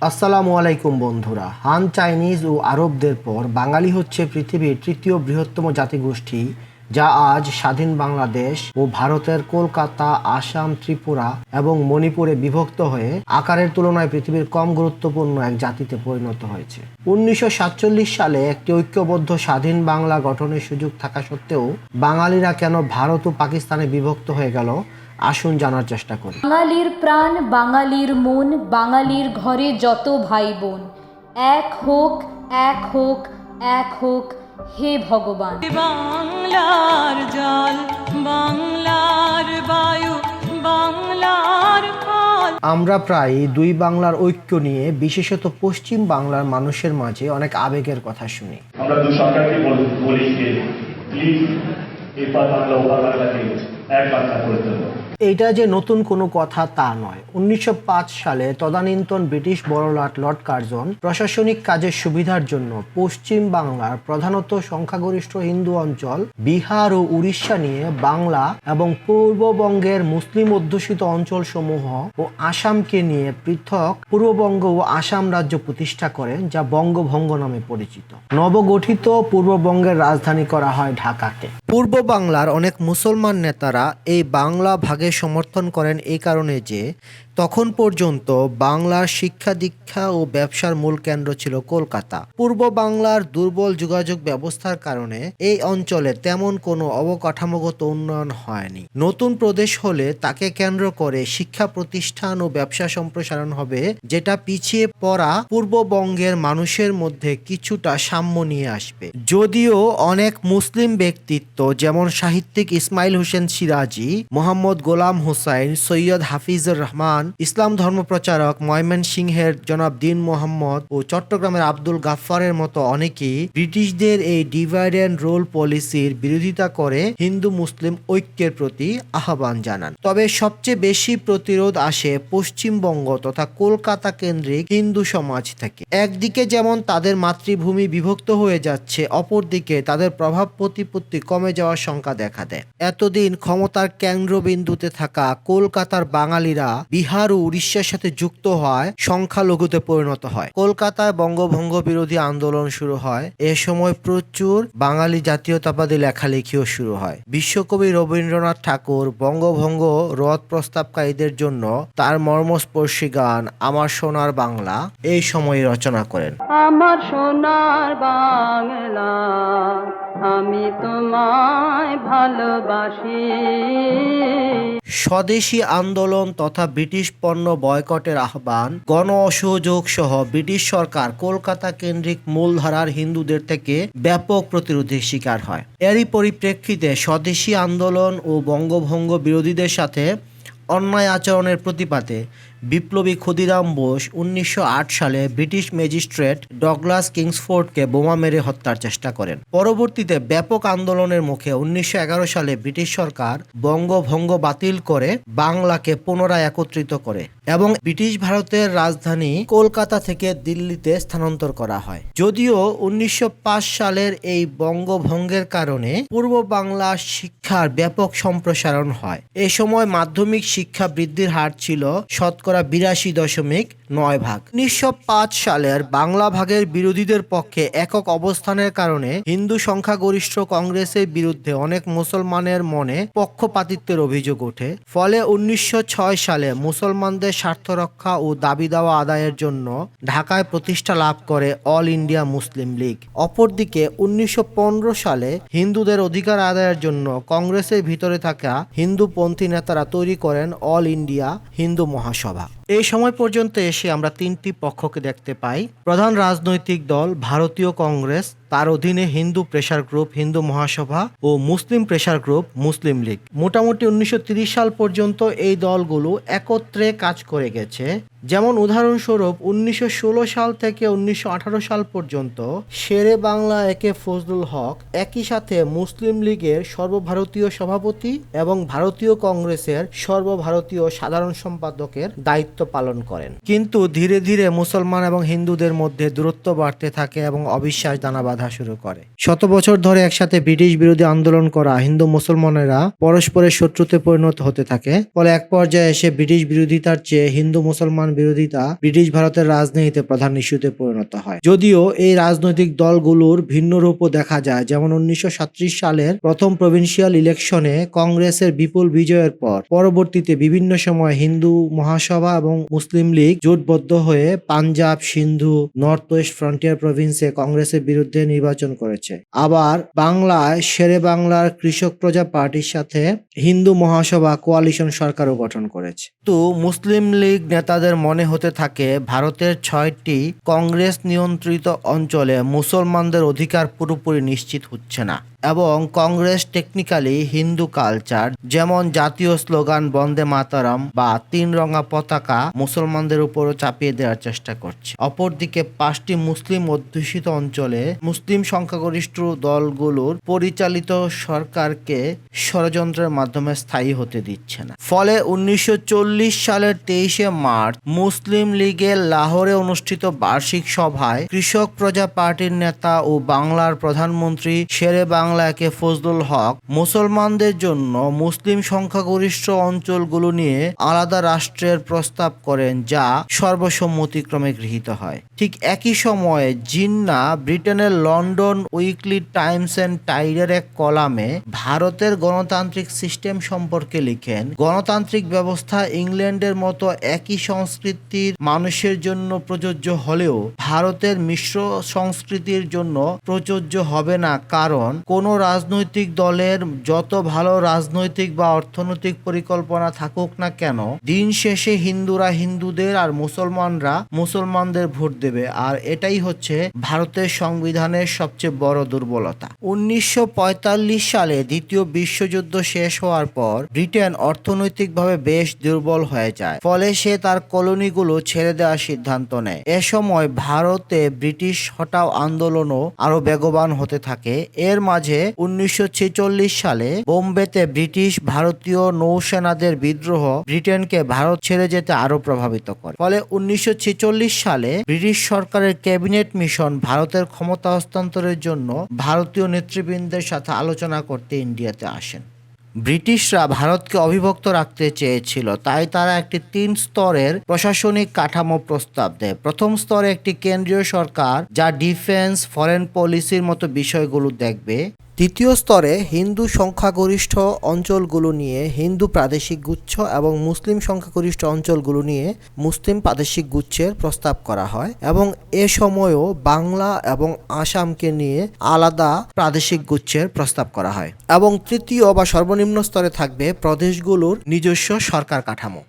আসসালামু আলাইকুম বন্ধুরা। হান চাইনিজ ও আরবদের পর বাঙালি হচ্ছে পৃথিবীর তৃতীয় বৃহত্তম জাতিগোষ্ঠী, যা আজ স্বাধীন বাংলাদেশ ও ভারতের কলকাতা, আসাম, ত্রিপুরা এবং মণিপুরে বিভক্ত হয়ে আকারের তুলনায় পৃথিবীর কম গুরুত্বপূর্ণ এক জাতিতে পরিণত হয়েছে। 1947 সালে একটি ঐক্যবদ্ধ স্বাধীন বাংলা গঠনের সুযোগ থাকা সত্ত্বেও বাঙালিরা কেন ভারত ও পাকিস্তানে বিভক্ত হয়ে গেল, আসুন জানার চেষ্টা করি। বাঙালির প্রাণ, বাঙালির মন, বাঙালির ঘরে যত ভাই বোন, এক হোক, এক হোক, এক হোক, হে ভগবান। বাংলার জল, বাংলার বায়ু, বাংলার ফল। আমরা প্রায় দুই বাংলার ঐক্য নিয়ে বিশেষত পশ্চিম বাংলার মানুষের মাঝে অনেক আবেগের কথা শুনি। আমরা দু সরকারকে বলি যে প্লিজ এপার বাংলা ওপার বাংলাকে এক বাংলা করে দেবো। এইটা যে নতুন কোনো কথা তা নয়। 1905 সালে তদানীন্তন ব্রিটিশ বড়লাট লর্ড কার্জন প্রশাসনিক কাজের সুবিধার জন্য পশ্চিম বাংলার প্রধানত সংখ্যাগরিষ্ঠ হিন্দু অঞ্চল বিহার ও উড়িষ্যা নিয়ে বাংলা এবং পূর্ববঙ্গের মুসলিম অধ্যুষিত অঞ্চলসমূহ ও আসামকে নিয়ে পৃথক পূর্ববঙ্গ ও আসাম রাজ্য প্রতিষ্ঠা করেন, যা বঙ্গভঙ্গ নামে পরিচিত। নবগঠিত পূর্ববঙ্গের রাজধানী করা হয় ঢাকাকে। পূর্ব বাংলার অনেক মুসলমান নেতারা এই বাংলা ভাগের সমর্থন করেন এই কারণে যে তখন পর্যন্ত বাংলার শিক্ষা দীক্ষা ও ব্যবসার মূল কেন্দ্র ছিল কলকাতা। পূর্ব বাংলার দুর্বল যোগাযোগ ব্যবস্থার কারণে এই অঞ্চলে তেমন কোনো অবকাঠামোগত উন্নয়ন হয়নি। নতুন প্রদেশ হলে তাকে কেন্দ্র করে শিক্ষা প্রতিষ্ঠান ও ব্যবসা সম্প্রসারণ হবে, যেটা পিছিয়ে পড়া পূর্ববঙ্গের মানুষের মধ্যে কিছুটা সাম্য নিয়ে আসবে। যদিও অনেক মুসলিম ব্যক্তিত্ব যেমন সাহিত্যিক ইসমাইল হোসেন সিরাজি, মোহাম্মদ গোলাম হোসাইন, সৈয়দ হাফিজুর রহমান, ইসলাম ধর্মপ্রচারক ময়মনসিংহের জনাব দীন মোহাম্মদ ও চট্টগ্রামের আব্দুল গাফফারের মতো অনেকেই ব্রিটিশদের এই ডিভাইড অ্যান্ড রুল পলিসির বিরোধিতা করে হিন্দু মুসলিম ঐক্যের প্রতি আহ্বান জানান। তবে সবচেয়ে বেশি প্রতিরোধ আসে পশ্চিমবঙ্গ তথা কলকাতা কেন্দ্রিক হিন্দু সমাজ থেকে। একদিকে যেমন তাদের মাতৃভূমি বিভক্ত হয়ে যাচ্ছে, অপরদিকে তাদের প্রভাব প্রতিপত্তি কমে যাওয়ার শঙ্কা দেখা দেয়। এতদিন ক্ষমতার কেন্দ্রবিন্দুতে থাকা কলকাতার বাঙালিরা বিহার ও উড়িষ্যার সাথে যুক্ত হয় সংখ্যালঘুতে পরিণত হয়। কলকাতায় বঙ্গভঙ্গ বিরোধী আন্দোলন শুরু হয়। এ সময় প্রচুর বাঙালি জাতীয়তাবাদী লেখালেখিও শুরু হয়। বিশ্বকবি রবীন্দ্রনাথ ঠাকুর বঙ্গভঙ্গ রদ প্রস্তাবকারীদের জন্য তার মর্মস্পর্শী গান আমার সোনার বাংলা এই সময় রচনা করেন। আমার সোনার বাংলা, আমি তোমায় ভালোবাসি। স্বদেশী আন্দোলন তথা ব্রিটিশ পণ্য বয়কটের আহ্বান, গণ অসহযোগ সহ ব্রিটিশ সরকার কলকাতা কেন্দ্রিক মূলধারার হিন্দুদের থেকে ব্যাপক প্রতিরোধের শিকার হয়। এরই পরিপ্রেক্ষিতে স্বদেশী আন্দোলন ও বঙ্গভঙ্গ বিরোধীদের সাথে অন্যায় আচরণের প্রতিবাদে বিপ্লবী ক্ষুদিরাম বোস 1908 সালে ব্রিটিশ ম্যাজিস্ট্রেট ডগলাস কিংসফোর্ডকে বোমা মেরে হত্যার চেষ্টা করেন। পরবর্তীতে ব্যাপক আন্দোলনের মুখে 1911 সালে ব্রিটিশ সরকার বঙ্গভঙ্গ বাতিল করে বাংলাকে পুনরায় একত্রিত করে এবং ব্রিটিশ ভারতের রাজধানী কলকাতা থেকে দিল্লিতে স্থানান্তর করা হয়। যদিও 1905 সালের এই বঙ্গভঙ্গের কারণে পূর্ব বাংলার শিক্ষার ব্যাপক সম্প্রসারণ হয়। এ সময় মাধ্যমিক শিক্ষা বৃদ্ধির হার ছিল শতকরা 82.9 ভাগ। 1905 সালের বাংলা ভাগের বিরোধীদের পক্ষে একক অবস্থানের কারণে হিন্দু সংখ্যাগরিষ্ঠ কংগ্রেসের বিরুদ্ধে অনেক মুসলমানের মনে পক্ষপাতিত্বের অভিযোগ ওঠে। ফলে 1906 সালে মুসলমানদের স্বার্থ রক্ষা ও দাবি দাওয়া আদায়ের জন্য ঢাকায় প্রতিষ্ঠা লাভ করে অল ইন্ডিয়া মুসলিম লীগ। অপরদিকে 1915 সালে হিন্দুদের অধিকার আদায়ের জন্য কংগ্রেসের ভিতরে থাকা হিন্দুপন্থী নেতারা তৈরি করেন অল ইন্ডিয়া হিন্দু মহাসভা। এই সময় পর্যন্ত এসে আমরা তিনটি পক্ষকে দেখতে পাই। প্রধান রাজনৈতিক দল ভারতীয় কংগ্রেস, তার অধীনে হিন্দু প্রেসার গ্রুপ হিন্দু মহাসভা ও মুসলিম প্রেসার গ্রুপ মুসলিম লীগ। মোটামুটি 1930 সাল পর্যন্ত এই দলগুলো একত্রে কাজ করে গেছে। যেমন উদাহরণস্বরূপ 1916 সাল থেকে 1918 সাল পর্যন্ত শেরে বাংলা একে ফজলুল হক একই সাথে মুসলিম লীগের সর্বভারতীয় সভাপতি এবং ভারতীয় কংগ্রেসের সর্বভারতীয় সাধারণ সম্পাদকের দায়িত্ব পালন করেন। কিন্তু ধীরে ধীরে মুসলমান এবং হিন্দুদের মধ্যে দূরত্ব বাড়তে থাকে এবং অবিশ্বাস দানা বাঁধা শুরু করে। শত বছর ধরে একসাথে ব্রিটিশ বিরোধী আন্দোলন করা হিন্দু মুসলমানেরা পরস্পরের শত্রুতে পরিণত হতে থাকে। ফলে এক পর্যায়ে এসে ব্রিটিশ বিরোধিতার চেয়ে হিন্দু মুসলমান বিরোধিতা ব্রিটিশ ভারতের রাজনীতিতে প্রধান ইস্যুতে পরিণত হয়। যদিও এই রাজনৈতিক দলগুলোর ভিন্ন রূপও দেখা যায়, যেমন 1937 সালের প্রথম প্রভিন্সিয়াল ইলেকশনে কংগ্রেসের বিপুল বিজয়ের পর পরবর্তীতে বিভিন্ন সময় হিন্দু মহাসভা এবং মুসলিম লীগ জোটবদ্ধ হয়ে পাঞ্জাব, সিন্ধু, নর্থ ওয়েস্ট ফ্রন্টিয়ার প্রভিন্সে কংগ্রেসের বিরুদ্ধে নির্বাচন করেছে। আবার বাংলায় শেরে বাংলার কৃষক প্রজা পার্টির সাথে হিন্দু মহাসভা কোয়ালিশন সরকারও গঠন করেছে। তো মুসলিম লীগ নেতাদের মনে হতে থাকে ভারতের 6টি কংগ্রেস নিয়ন্ত্রিত অঞ্চলে মুসলমানদের অধিকার পুরোপুরি নিশ্চিত হচ্ছে না এবং কংগ্রেস টেকনিক্যালি হিন্দু কালচার যেমন জাতীয় স্লোগান বন্দে মাতারাম বা 3 রঙা পতাকা মুসলমানদের উপরও চাপিয়ে দেওয়ার চেষ্টা করছে। অপরদিকে 5টি মুসলিম অধ্যুষিত অঞ্চলে মুসলিম সংখ্যাগরিষ্ঠ দলগুলোর পরিচালিত সরকারকে ষড়যন্ত্রের মাধ্যমে স্থায়ী হতে দিচ্ছে না। ফলে 1940 সালের 23শে মার্চ মুসলিম লীগের লাহোরে অনুষ্ঠিত বার্ষিক সভায় কৃষক প্রজা পার্টির নেতা ও বাংলার প্রধানমন্ত্রী শেরে বাংলা ফজলুল হক মুসলমানদের জন্য মুসলিম সংখ্যাগরিষ্ঠ অঞ্চলগুলো নিয়ে আলাদা রাষ্ট্রের প্রস্তাব করেন, যা সর্বসম্মতিক্রমে গৃহীত হয়। ঠিক একই সময়ে জিন্না ব্রিটেনের লন্ডন উইকলি টাইমস এন্ড টাইডের এক কলামে ভারতের গণতান্ত্রিক সিস্টেম সম্পর্কে লিখেন, গণতান্ত্রিক ব্যবস্থা ইংল্যান্ডের মতো একই সংস্কৃতির মানুষের জন্য প্রযোজ্য হলেও ভারতের মিশ্র সংস্কৃতির জন্য প্রযোজ্য হবে না, কারণ কোনো রাজনৈতিক দলের যত ভালো রাজনৈতিক বা অর্থনৈতিক পরিকল্পনা থাকুক না কেন, দিন শেষে হিন্দুরা হিন্দুদের আর মুসলমানরা মুসলমানদের ভোট দেবে, আর এটাই হচ্ছে ভারতের সংবিধানের সবচেয়ে বড় দুর্বলতা। 1945 সালে দ্বিতীয় বিশ্বযুদ্ধ শেষ হওয়ার পর ব্রিটেন অর্থনৈতিকভাবে বেশ দুর্বল হয়ে যায়, ফলে সে তার কলোনিগুলো ছেড়ে দেওয়ার সিদ্ধান্ত নেয়। এ সময় ভারতে ব্রিটিশ হটাও আন্দোলনও আরো বেগবান হতে থাকে। এর মাঝে 1946 সালে বোম্বেতে ব্রিটিশ ভারতীয় নৌসেনাদের বিদ্রোহ ব্রিটেনকে ভারত ছেড়ে যেতে আরো প্রভাবিত করে। ফলে 1946 সালে ব্রিটিশ সরকারের ক্যাবিনেট মিশন ভারতের ক্ষমতা হস্তান্তরের জন্য ভারতীয় নেতৃবৃন্দের সাথে আলোচনা করতে ইন্ডিয়াতে আসেন। ব্রিটিশরা ভারতকে অবিভক্ত রাখতে চেয়েছিল, তাই তারা একটি 3 স্তরের প্রশাসনিক কাঠামো প্রস্তাব দেয়। প্রথম স্তরে একটি কেন্দ্রীয় সরকার যা ডিফেন্স, ফরেন পলিসির মতো বিষয়গুলো দেখবে। তৃতীয় স্তরে হিন্দু সংখ্যাগরিষ্ঠ অঞ্চলগুলো নিয়ে হিন্দু প্রাদেশিক গুচ্ছ এবং মুসলিম সংখ্যাগরিষ্ঠ অঞ্চলগুলো নিয়ে মুসলিম প্রাদেশিক গুচ্ছের প্রস্তাব করা হয় এবং এ সময়ও বাংলা এবং আসামকে নিয়ে আলাদা প্রাদেশিক গুচ্ছের প্রস্তাব করা হয়। এবং তৃতীয় বা সর্বনিম্ন স্তরে থাকবে প্রদেশগুলোর নিজস্ব সরকার কাঠামো।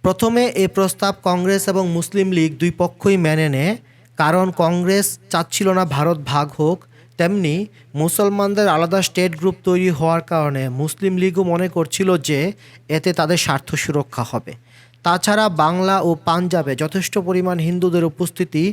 প্রথমে এই প্রস্তাব কংগ্রেস এবং মুসলিম লীগ দুই পক্ষই মেনে নেয়, কারণ কংগ্রেস চাচ্ছিল না ভারত ভাগ হোক, তেমনি মুসলমানদের আলাদা স্টেট গ্রুপ তৈরি হওয়ার কারণে মুসলিম লীগও মনে করছিল যে এতে তাদের স্বার্থ সুরক্ষা হবে। তাছাড়া বাংলা ও পাঞ্জাবে যথেষ্ট পরিমাণ হিন্দুদের উপস্থিতি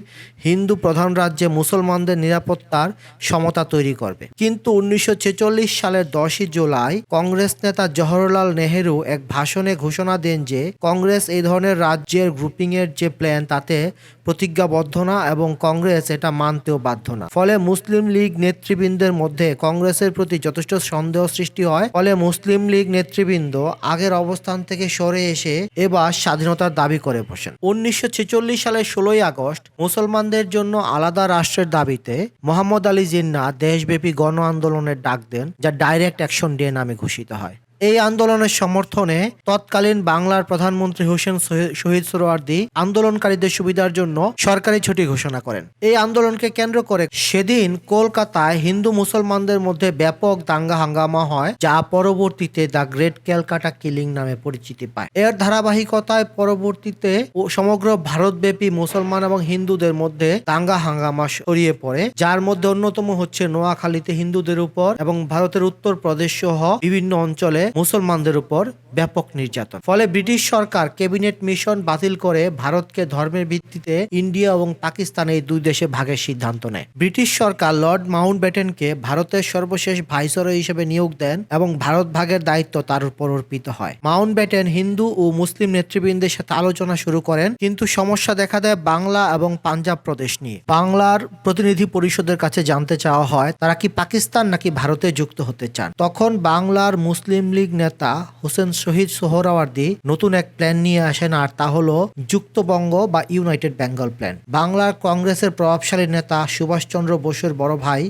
হিন্দু প্রধান রাজ্যে মুসলমানদের নিরাপত্তার সমতা তৈরি করবে। কিন্তু 1946 সালের 10ই জুলাই কংগ্রেস নেতা জওহরলাল নেহেরু এক ভাষণে ঘোষণা দেন যে কংগ্রেস এই ধরনের রাজ্যের গ্রুপিংয়ের যে প্ল্যান তাতে প্রতিজ্ঞাবদ্ধ না এবং কংগ্রেস এটা মানতেও বাধ্য না। ফলে মুসলিম লীগ নেতৃবৃন্দের মধ্যে কংগ্রেসের প্রতি যথেষ্ট সন্দেহ সৃষ্টি হয়। ফলে মুসলিম লীগ নেতৃবৃন্দ আগের অবস্থান থেকে সরে এসে এবার স্বাধীনতার দাবি করে বসেন। 1946 সালের 16ই আগস্ট মুসলমানদের জন্য আলাদা রাষ্ট্রের দাবিতে মোহাম্মদ আলী জিন্নাহ দেশব্যাপী গণ আন্দোলনের ডাক দেন, যা ডাইরেক্ট অ্যাকশন ডে নামে ঘোষিত হয়। এই আন্দোলনের সমর্থনে তৎকালীন বাংলার প্রধানমন্ত্রী হোসেন শহীদ সোহরাওয়ার্দী আন্দোলনকারীদের সুবিধার জন্য সরকারি ছুটি ঘোষণা করেন। এই আন্দোলনকে কেন্দ্র করে সেদিন কলকাতায় হিন্দু মুসলমানদের মধ্যে ব্যাপক দাঙ্গা হাঙ্গামা হয়, যা পরবর্তীতে দ্য গ্রেট ক্যালকাটা কিলিং নামে পরিচিতি পায়। এর ধারাবাহিকতায় পরবর্তীতে সমগ্র ভারতব্যাপী মুসলমান এবং হিন্দুদের মধ্যে দাঙ্গা হাঙ্গামা ছড়িয়ে পড়ে, যার মধ্যে অন্যতম হচ্ছে নোয়াখালীতে হিন্দুদের উপর এবং ভারতের উত্তর প্রদেশ সহ বিভিন্ন অঞ্চলে মুসলমানদের উপর ব্যাপক নির্যাতন। ফলে ব্রিটিশ সরকার ক্যাবিনেট মিশন বাতিল করে ভারতকে ধর্মের ভিত্তিতে ইন্ডিয়া এবং পাকিস্তান এই দুই দেশে ভাগের সিদ্ধান্ত নেয়। ব্রিটিশ সরকার লর্ড মাউন্টব্যাটেনকে ভারতের সর্বশেষ ভাইসরয় হিসেবে নিয়োগ দেন এবং ভারত ভাগের দায়িত্ব তার উপর অর্পিত হয়। মাউন্টব্যাটেন হিন্দু ও মুসলিম নেতৃবৃন্দের সাথে আলোচনা শুরু করেন, কিন্তু সমস্যা দেখা দেয় বাংলা এবং পাঞ্জাব প্রদেশ নিয়ে। বাংলার প্রতিনিধি পরিষদের কাছে জানতে চাওয়া হয় তারা কি পাকিস্তান নাকি ভারতে যুক্ত হতে চান। তখন বাংলার মুসলিম লীগ নেতা হোসেন শহীদ সোহরাওয়ার্দী নতুন এক প্ল্যান নিয়ে আসেন, আর তা হলো যুক্তবঙ্গ বা ইউনাইটেড বেঙ্গল প্ল্যান। বাংলার কংগ্রেসের প্রভাবশালী নেতা সুভাষচন্দ্র বোসের বড় ভাই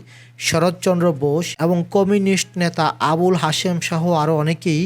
শরৎচন্দ্র বোস এবং কমিউনিস্ট নেতা আবুল হাশেম সহ আরও অনেকেই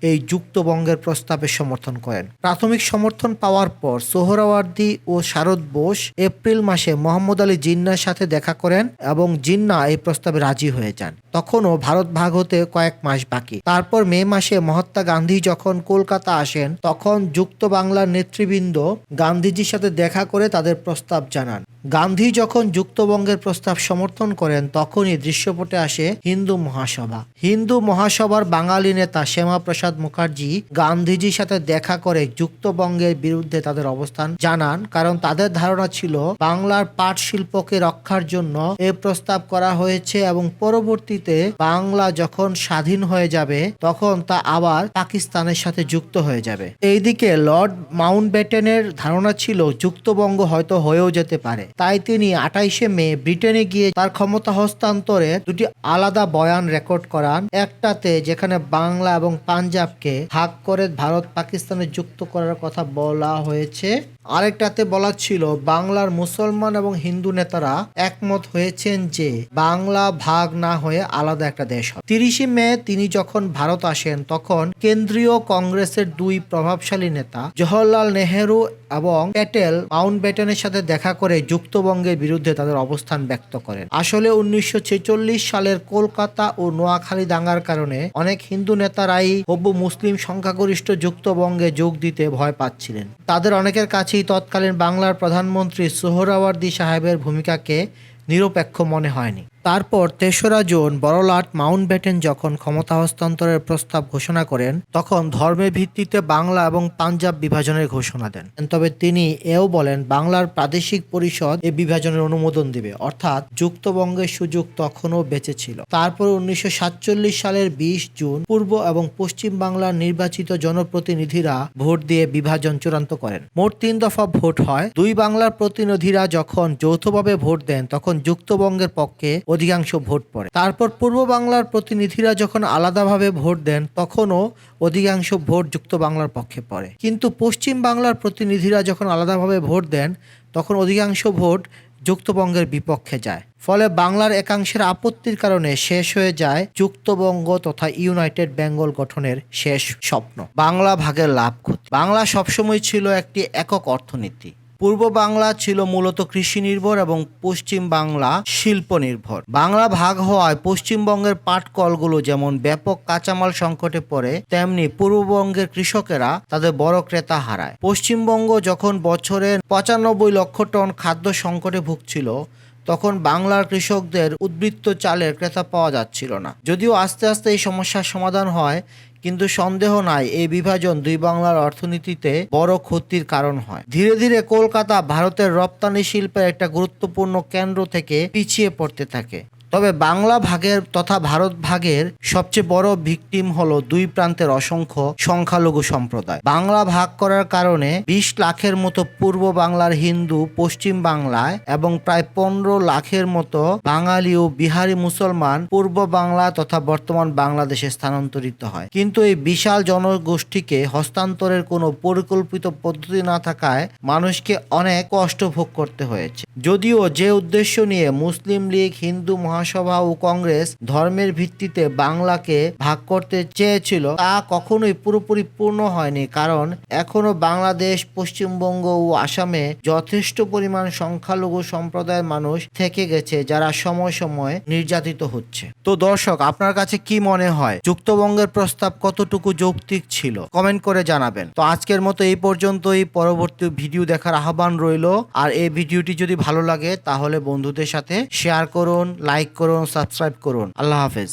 এই যুক্তবঙ্গের প্রস্তাবে সমর্থন করেন। প্রাথমিক সমর্থন পাওয়ার পর সোহরাওয়ার্দী ও শারদ বোস এপ্রিল মাসে মোহাম্মদ আলী জিন্নার সাথে দেখা করেন এবং জিন্না এই প্রস্তাবে রাজি হয়ে যান। তখনও ভারত ভাগ হতে কয়েক মাস বাকি। তারপর মে মাসে মহাত্মা গান্ধী যখন কলকাতা আসেন, তখন যুক্ত বাংলার নেতৃবৃন্দ গান্ধীজির সাথে দেখা করে তাদের প্রস্তাব জানান। গান্ধী যখন যুক্তবঙ্গের প্রস্তাব সমর্থন করেন, তখনই দৃশ্যপটে আসে হিন্দু মহাসভা। হিন্দু মহাসভার বাঙালি নেতা শ্যামাপ্রসাদ মুখার্জি গান্ধীজির সাথে দেখা করে যুক্তবঙ্গের বিরুদ্ধে তাদের অবস্থান জানান, কারণ তাদের ধারণা ছিল বাংলার পাট শিল্পকে রক্ষার জন্য এ প্রস্তাব করা হয়েছে এবং পরবর্তীতে বাংলা যখন স্বাধীন হয়ে যাবে তখন তা আবার পাকিস্তানের সাথে যুক্ত হয়ে যাবে। এইদিকে লর্ড মাউন্টব্যাটেনের ধারণা ছিল যুক্তবঙ্গ হয়তো হয়েও যেতে পারে। তাই তিনি 28শে মে ব্রিটেনে গিয়ে তার ক্ষমতা হস্তান্তরে দুটি আলাদা বয়ান রেকর্ড করান। একটাতে যেখানে বাংলা এবং পাঞ্জাবকে ভাগ করে ভারত পাকিস্তানে যুক্ত করার কথা বলা হয়েছে, আরেকটাতে বলা ছিল বাংলার মুসলমান এবং হিন্দু নেতারা একমত হয়েছেন যে বাংলা ভাগ না হয়ে আলাদা একটা দেশ হবে। 30শে মে তিনি যখন ভারত আসেন, তখন কেন্দ্রীয় কংগ্রেসের দুই প্রভাবশালী নেতা জওহরলাল নেহেরু এবং প্যাটেল মাউন্টব্যাটেনের সাথে দেখা করে যুক্তবঙ্গের বিরুদ্ধে তাদের অবস্থান ব্যক্ত করেন। আসলে 1946 সালের কলকাতা ও নোয়াখালী দাঙ্গার কারণে অনেক হিন্দু নেতারাই হবু মুসলিম সংখ্যাগরিষ্ঠ যুক্তবঙ্গে যোগ দিতে ভয় পাচ্ছিলেন। তাদের অনেকের কাছেই তৎকালীন বাংলার প্রধানমন্ত্রী সোহরাওয়ার্দী সাহেবের ভূমিকাকে নিরপেক্ষ মনে হয়নি। তারপর 3রা জুন বড়লাট মাউন্টব্যাটেন যখন ক্ষমতা হস্তান্তরের প্রস্তাব ঘোষণা করেন, তখন ধর্মের ভিত্তিতে বাংলা এবং পাঞ্জাব বিভাজনের ঘোষণা দেন। তবে তিনি এও বলেন বাংলার প্রাদেশিক পরিষদ এই বিভাজনের অনুমোদন দিবে, অর্থাৎ যুক্তবঙ্গের সুযোগ তখনও বেঁচে ছিল। তারপর 1947 সালের 20 জুন পূর্ব এবং পশ্চিম বাংলার নির্বাচিত জনপ্রতিনিধিরা ভোট দিয়ে বিভাজন চূড়ান্ত করেন। মোট 3 দফা ভোট হয়। দুই বাংলার প্রতিনিধিরা যখন যৌথভাবে ভোট দেন, তখন যুক্তবঙ্গের পক্ষে অধিকাংশ ভোট পড়ে। তারপর পূর্ব বাংলার প্রতিনিধিরা যখন আলাদাভাবে ভোট দেন, তখনও অধিকাংশ ভোট যুক্ত বাংলার পক্ষে পড়ে। কিন্তু পশ্চিম বাংলার প্রতিনিধিরা যখন আলাদাভাবে ভোট দেন, তখন অধিকাংশ ভোট যুক্তবঙ্গের বিপক্ষে যায়। ফলে বাংলার একাংশের আপত্তির কারণে শেষ হয়ে যায় যুক্তবঙ্গ তথা ইউনাইটেড বেঙ্গল গঠনের শেষ স্বপ্ন। বাংলা ভাগের লাভ ক্ষতি। বাংলা সবসময় ছিল একটি একক অর্থনীতি। পূর্ব বাংলা ছিল মূলত কৃষি নির্ভর এবং পশ্চিম বাংলা শিল্প নির্ভর। বাংলা ভাগ হওয়ায় পশ্চিমবঙ্গের পাট কলগুলো যেমন ব্যাপক কাঁচামাল সংকটে পড়ে, তেমনি পূর্ববঙ্গের কৃষকেরা তাদের বড় ক্রেতা হারায়। পশ্চিমবঙ্গ যখন বছরে 95 লক্ষ টন খাদ্য সংকটে ভুগছিল, তখন বাংলার কৃষকদের উদ্বৃত্ত চালের ক্রেতা পাওয়া যাচ্ছিল না। যদিও আস্তে আস্তে এই সমস্যার সমাধান হয়, কিন্তু সন্দেহ নাই এই বিভাজন দুই বাংলার অর্থনীতিতে বড় ক্ষতির কারণ হয়। ধীরে ধীরে কলকাতা ভারতের রপ্তানি শিল্পের একটা গুরুত্বপূর্ণ কেন্দ্র থেকে পিছিয়ে পড়তে থাকে। তবে বাংলা ভাগের তথা ভারত ভাগের সবচেয়ে বড় ভিকটিম হলো দুই প্রান্তের অসংখ্য সংখ্যালঘু সম্প্রদায়। বাংলা ভাগ করার কারণে 20 লাখের মতো পূর্ব বাংলার হিন্দু পশ্চিম বাংলায় এবং প্রায় 15 লাখের মতো বাঙালি ও বিহারি মুসলমান পূর্ব বাংলা তথা বর্তমান বাংলাদেশে স্থানান্তরিত হয়। কিন্তু এই বিশাল জনগোষ্ঠীকে হস্তান্তরের কোনো পরিকল্পিত পদ্ধতি না থাকায় মানুষকে অনেক কষ্ট ভোগ করতে হয়েছে। যদিও যে উদ্দেশ্য নিয়ে মুসলিম লীগ, হিন্দু মহাসভা ও কংগ্রেস ধর্মের ভিত্তিতে বাংলাকে ভাগ করতে চেয়েছিল, তা কখনোই পুরোপুরি পূর্ণ হয়নি, কারণ এখনো বাংলাদেশ, পশ্চিমবঙ্গ ও আসামে যথেষ্ট পরিমাণ সংখ্যালঘু সম্প্রদায়ের মানুষ থেকে গেছে, যারা সময় সময় নির্যাতিত হচ্ছে। তো দর্শক, আপনার কাছে কি মনে হয় যুক্তবঙ্গের প্রস্তাব কতটুকু যৌক্তিক ছিল? কমেন্ট করে জানাবেন। তো আজকের মতো এই পর্যন্তই। পরবর্তী ভিডিও দেখার আহ্বান রইল। আর এই ভিডিওটি যদি ভালো লাগে তাহলে বন্ধুদের সাথে শেয়ার করুন, লাইক করুন, সাবস্ক্রাইব করুন। আল্লাহ হাফেজ।